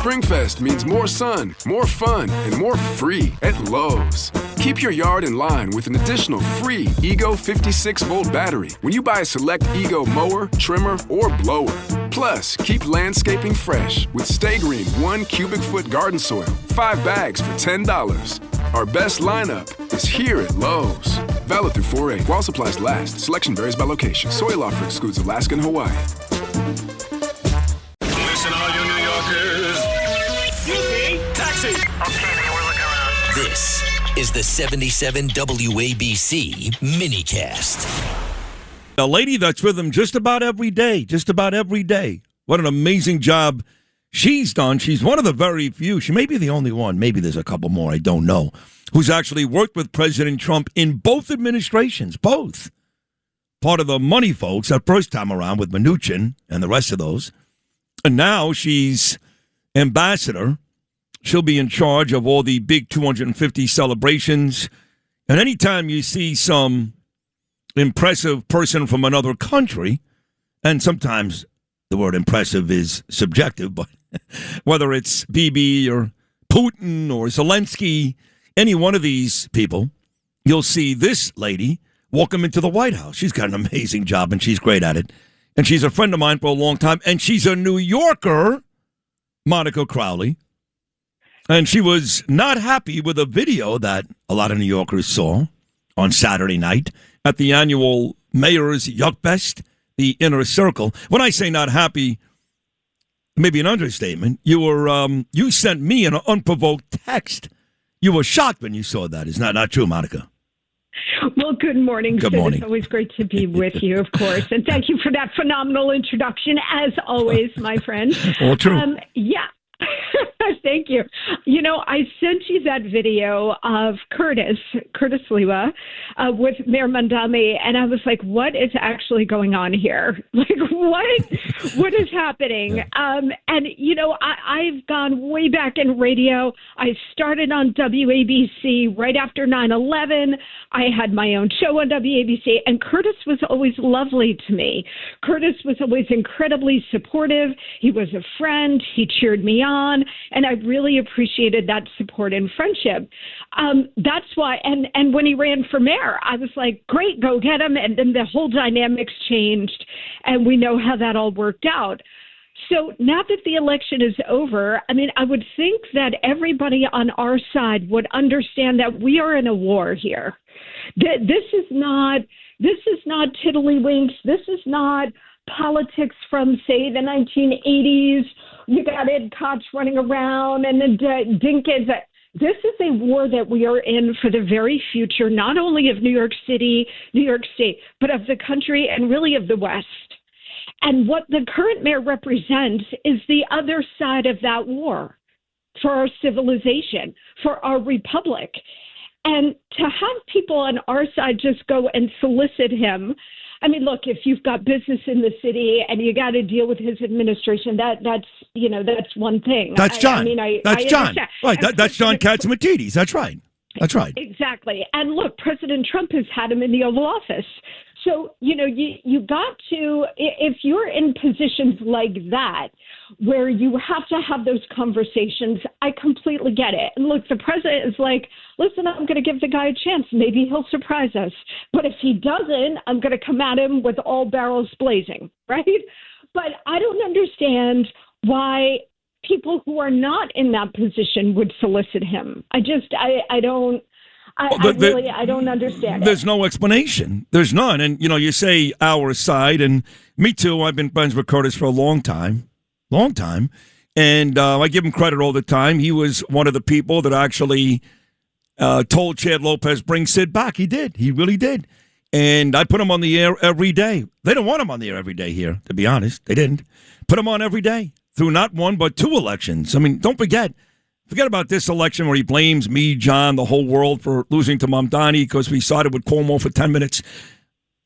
SpringFest means more sun, more fun, and more free at Lowe's. Keep your yard in line with an additional free Ego 56-volt battery when you buy a select Ego mower, trimmer, or blower. Plus, keep landscaping fresh with Stay Green 1 cubic foot garden soil, 5 bags for $10. Our best lineup is here at Lowe's. Valid through 4/8 while supplies last. Selection varies by location. Soil offer excludes Alaska and Hawaii. Listen, all you New Yorkers. Excuse me, taxi. Okay, man, we're looking around. This is the 77 WABC minicast. A lady that's with him just about every day. What an amazing job she's done. She's one of the very few. She may be the only one. Maybe there's a couple more. I don't know. Who's actually worked with President Trump in both administrations. Both. Part of the money folks that first time around with Mnuchin and the rest of those. And now she's ambassador. She'll be in charge of all the big 250 celebrations. And anytime you see some impressive person from another country, and sometimes the word impressive is subjective, but whether it's Bibi or Putin or Zelensky, any one of these people, you'll see this lady welcome into the White House. She's got an amazing job, and she's great at it. And she's a friend of mine for a long time, and she's a New Yorker, Monica Crowley. And she was not happy with a video that a lot of New Yorkers saw on Saturday night at the annual Mayor's Yuck Fest, the Inner Circle. When I say not happy, maybe an understatement. You sent me an unprovoked text. You were shocked when you saw that. Is that not true, Monica? Well, good morning. Good Sid. morning. It's always great to be with you, of course. And thank you for that phenomenal introduction, as always, my friend. All true. Yeah. Thank you. You know, I sent you that video of Curtis Lewa, with Mayor Mamdani, and I was like, what is actually going on here? Like, what is happening? Yeah. And, you know, I've gone way back in radio. I started on WABC right after 9/11. I had my own show on WABC, and Curtis was always lovely to me. Curtis was always incredibly supportive. He was a friend. He cheered me on, and I really appreciated that support and friendship. That's why, and when he ran for mayor, I was like, great, go get him. And then the whole dynamics changed, and we know how that all worked out. So now that the election is over, I mean, I would think that everybody on our side would understand that we are in a war here. This is not tiddlywinks. This is not politics from, say, the 1980s. You got Ed Koch running around and then Dinkins. This is a war that we are in for the very future, not only of New York City, New York State, but of the country and really of the West. And what the current mayor represents is the other side of that war for our civilization, for our republic. And to have people on our side just go and solicit him, I mean, look, if you've got business in the city and you got to deal with his administration, that's one thing. That's John. That's John. Understand. Right. That's John Catsimatidis. That's right. That's right. Exactly. And look, President Trump has had him in the Oval Office. So, you know, you got to, if you're in positions like that, where you have to have those conversations, I completely get it. And look, the president is like, listen, I'm going to give the guy a chance. Maybe he'll surprise us. But if he doesn't, I'm going to come at him with all barrels blazing, right? But I don't understand why people who are not in that position would solicit him. I don't understand it. There's no explanation. There's none. And, you know, you say our side, and me too. I've been friends with Curtis for a long time. And I give him credit all the time. He was one of the people that actually told Chad Lopez, bring Sid back. He did. He really did. And I put him on the air every day. They don't want him on the air every day here, to be honest. They didn't. Put him on every day through not one but two elections. I mean, don't forget about this election where he blames me, John, the whole world for losing to Mamdani because we sided with Cuomo for 10 minutes.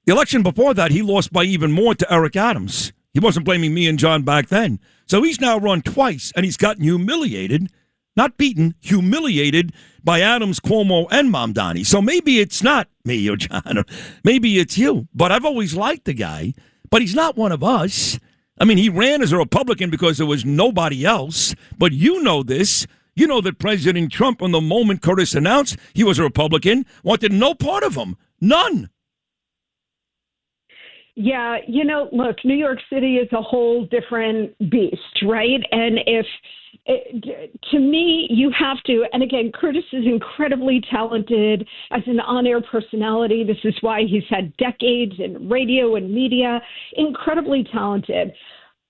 The election before that, he lost by even more to Eric Adams. He wasn't blaming me and John back then. So he's now run twice, and he's gotten humiliated, not beaten, humiliated by Adams, Cuomo, and Mamdani. So maybe it's not me or John, or maybe it's you. But I've always liked the guy, but he's not one of us. I mean, he ran as a Republican because there was nobody else. But you know this. You know that President Trump, from the moment Curtis announced he was a Republican, wanted no part of him. None. Yeah, look, New York City is a whole different beast, right? And to me, you have to, and again, Curtis is incredibly talented as an on-air personality. This is why he's had decades in radio and media, incredibly talented.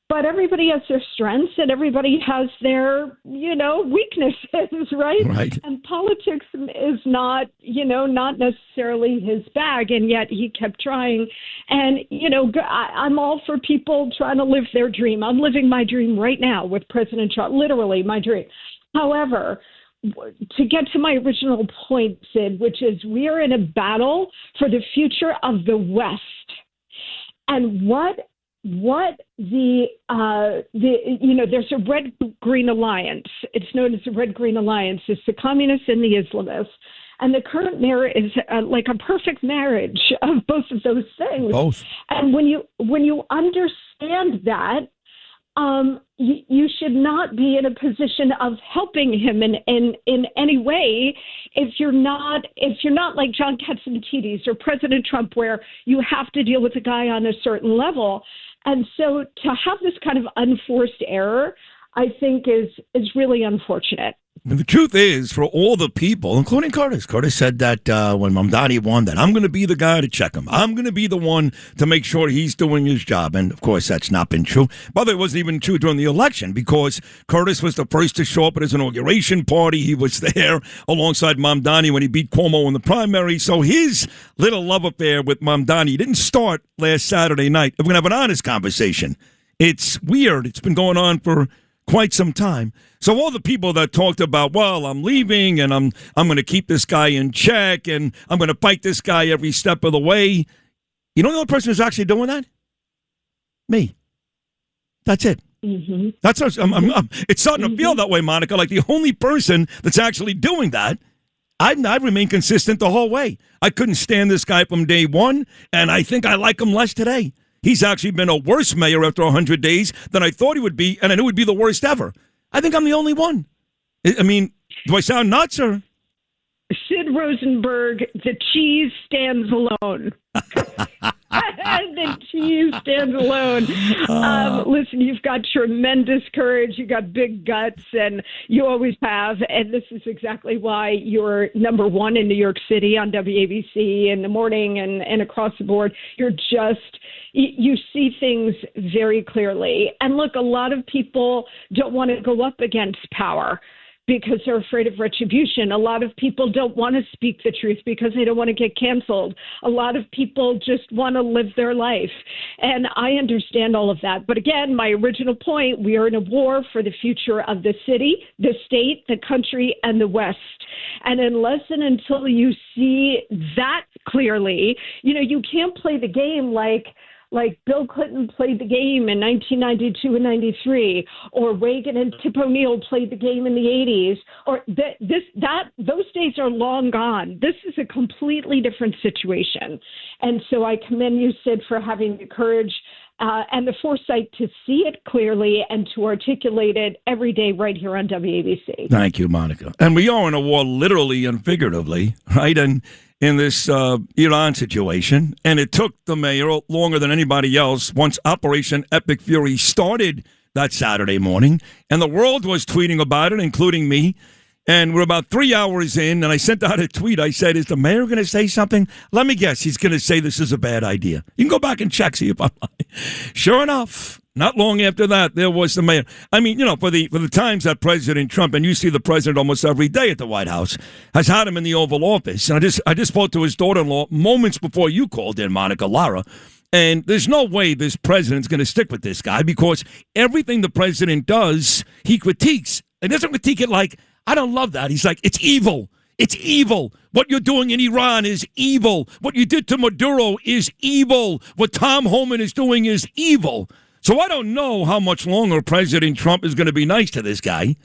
But everybody has their strengths and everybody has their, weaknesses, right? Right. And politics is not, not necessarily his bag, and yet he kept trying. And, I'm all for people trying to live their dream. I'm living my dream right now with President Trump, literally my dream. However, to get to my original point, Sid, which is we are in a battle for the future of the West. And there's a red-green alliance. It's known as the red-green alliance. It's the communists and the Islamists. And the current mayor is like a perfect marriage of both of those things. Both. And when you understand that, you should not be in a position of helping him in any way if you're not like John Katsimatidis or President Trump, where you have to deal with a guy on a certain level. And so to have this kind of unforced error, I think is really unfortunate. And the truth is, for all the people, including Curtis said that when Mamdani won, that I'm going to be the guy to check him. I'm going to be the one to make sure he's doing his job. And, of course, that's not been true. By the way, it wasn't even true during the election because Curtis was the first to show up at his inauguration party. He was there alongside Mamdani when he beat Cuomo in the primary. So his little love affair with Mamdani didn't start last Saturday night. We're going to have an honest conversation. It's weird. It's been going on for quite some time. So all the people that talked about, well, I'm leaving and I'm going to keep this guy in check and I'm going to fight this guy every step of the way. You know the only person who's actually doing that? Me. That's it. Mm-hmm. That's it's starting to feel that way, Monica. Like the only person that's actually doing that. I've remained consistent the whole way. I couldn't stand this guy from day one, and I think I like him less today. He's actually been a worse mayor after 100 days than I thought he would be, and I knew he would be the worst ever. I think I'm the only one. I mean, do I sound nuts, or? Sid Rosenberg, the cheese stands alone. The cheese stands alone. Listen, you've got tremendous courage. You've got big guts, and you always have. And this is exactly why you're number one in New York City on WABC in the morning and across the board. You're just, you see things very clearly. And look, a lot of people don't want to go up against power because they're afraid of retribution. A lot of people don't want to speak the truth because they don't want to get canceled. A lot of people just want to live their life. And I understand all of that. But again, my original point, we are in a war for the future of the city, the state, the country, and the West. And unless and until you see that clearly, you can't play the game like Bill Clinton played the game in 1992 and 93, or Reagan and Tip O'Neill played the game in the 80s, or those days are long gone. This is a completely different situation. And so I commend you, Sid, for having the courage and the foresight to see it clearly and to articulate it every day right here on WABC. Thank you, Monica. And we are in a war literally and figuratively, right? And in this Iran situation, and it took the mayor longer than anybody else once Operation Epic Fury started that Saturday morning, and the world was tweeting about it, including me, and we're about 3 hours in, and I sent out a tweet. I said, is the mayor going to say something? Let me guess, he's going to say this is a bad idea. You can go back and check, see if I'm lying. Sure enough, not long after that, there was the mayor. I mean, for the times that President Trump, and you see the president almost every day at the White House, has had him in the Oval Office. And I just spoke to his daughter-in-law moments before you called in, Monica, Lara. And there's no way this president's going to stick with this guy because everything the president does, he critiques. And doesn't critique it like, I don't love that. He's like, it's evil. It's evil. What you're doing in Iran is evil. What you did to Maduro is evil. What Tom Homan is doing is evil. So I don't know how much longer President Trump is going to be nice to this guy.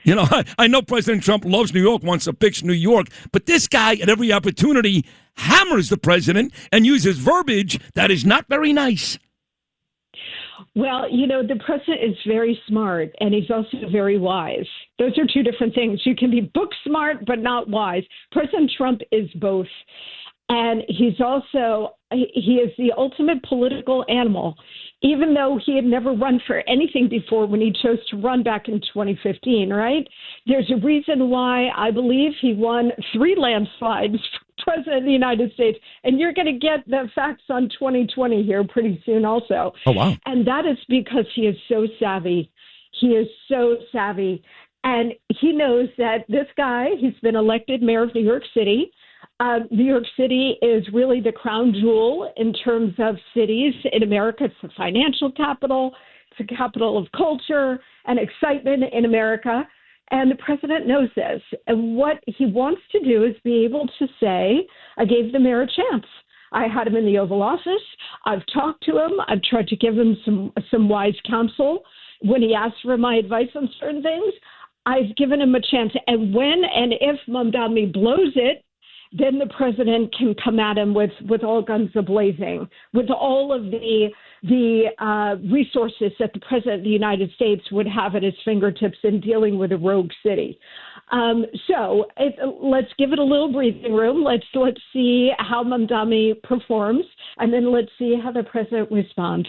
I know President Trump loves New York, wants to fix New York, but this guy at every opportunity hammers the president and uses verbiage that is not very nice. Well, the president is very smart, and he's also very wise. Those are two different things. You can be book smart, but not wise. President Trump is both. And he is the ultimate political animal, even though he had never run for anything before when he chose to run back in 2015, right? There's a reason why I believe he won 3 landslides for president of the United States. And you're going to get the facts on 2020 here pretty soon also. Oh, wow. And that is because he is so savvy. He is so savvy. And he knows that this guy, he's been elected mayor of New York City. New York City is really the crown jewel in terms of cities in America. It's the financial capital. It's the capital of culture and excitement in America. And the president knows this. And what he wants to do is be able to say, I gave the mayor a chance. I had him in the Oval Office. I've talked to him. I've tried to give him some wise counsel. When he asked for my advice on certain things, I've given him a chance. And when and if Mamdani blows it, then the president can come at him with all guns a-blazing, with all of the resources that the president of the United States would have at his fingertips in dealing with a rogue city. Let's give it a little breathing room. Let's see how Mamdani performs, and then let's see how the president responds.